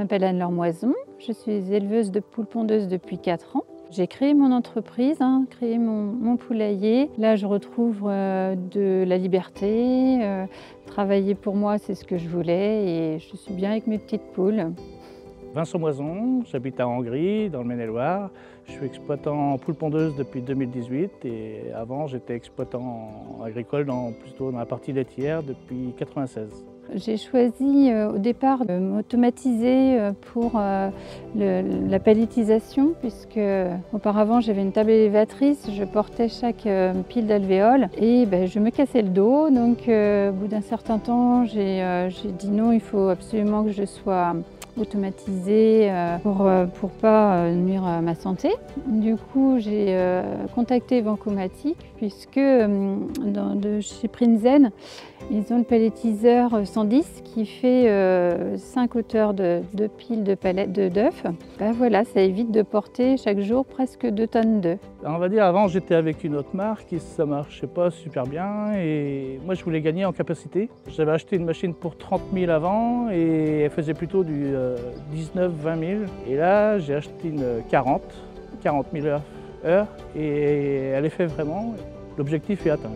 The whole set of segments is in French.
m'appelle Anne-Laure Moison, je suis éleveuse de poules pondeuses depuis 4 ans. J'ai créé mon entreprise, créé mon poulailler. Là, je retrouve de la liberté. Travailler pour moi, c'est ce que je voulais et je suis bien avec mes petites poules. Vincent Moison, j'habite à Hangry, dans le Maine-et-Loire. Je suis exploitant en poules pondeuses depuis 2018 et avant j'étais exploitant agricole plutôt dans la partie laitière depuis 1996. J'ai choisi au départ de m'automatiser pour la pelletisation puisque auparavant j'avais une table élévatrice, je portais chaque pile d'alvéoles et je me cassais le dos. Donc au bout d'un certain temps j'ai dit non, il faut absolument que je sois automatisée pour pas nuire à ma santé. Du coup, j'ai contacté Vancomatic puisque chez Prinzen, ils ont le pelletiseur 110 qui fait 5 hauteurs de piles d'œufs. Voilà, ça évite de porter chaque jour presque 2 tonnes d'œufs. On va dire avant j'étais avec une autre marque et ça marchait pas super bien et moi je voulais gagner en capacité. J'avais acheté une machine pour 30 000 avant et elle faisait plutôt du 19 000 - 20 000. Et là j'ai acheté une 40 000 heures et elle est fait vraiment. L'objectif est atteint.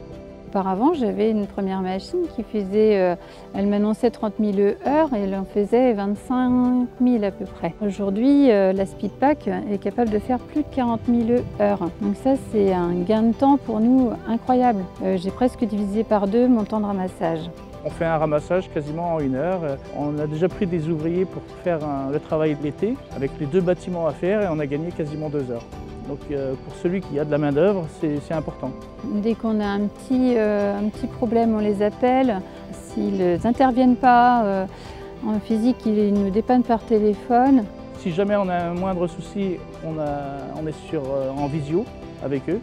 Auparavant, j'avais une première machine qui faisait, elle m'annonçait 30 000 heures et elle en faisait 25 000 à peu près. Aujourd'hui, la Speedpack est capable de faire plus de 40 000 heures. Donc ça, c'est un gain de temps pour nous incroyable. J'ai presque divisé par 2 mon temps de ramassage. On fait un ramassage quasiment en 1 heure. On a déjà pris des ouvriers pour faire le travail de l'été avec les 2 bâtiments à faire et on a gagné quasiment 2 heures. Donc pour celui qui a de la main d'œuvre, c'est important. Dès qu'on a un petit problème, on les appelle. S'ils n'interviennent pas en physique, ils nous dépannent par téléphone. Si jamais on a un moindre souci, on est en visio avec eux.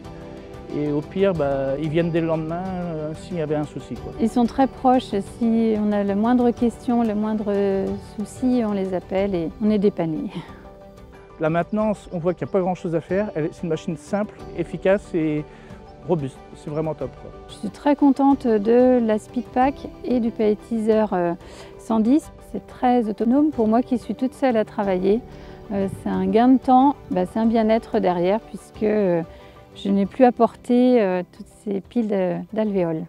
Et au pire, ils viennent dès le lendemain s'il y avait un souci. Ils sont très proches. Si on a la moindre question, le moindre souci, on les appelle et on est dépanné. La maintenance, on voit qu'il n'y a pas grand-chose à faire. C'est une machine simple, efficace et robuste. C'est vraiment top. Je suis très contente de la Speedpack et du pelletiseur 110. C'est très autonome pour moi qui suis toute seule à travailler. C'est un gain de temps, c'est un bien-être derrière puisque je n'ai plus à porter toutes ces piles d'alvéoles.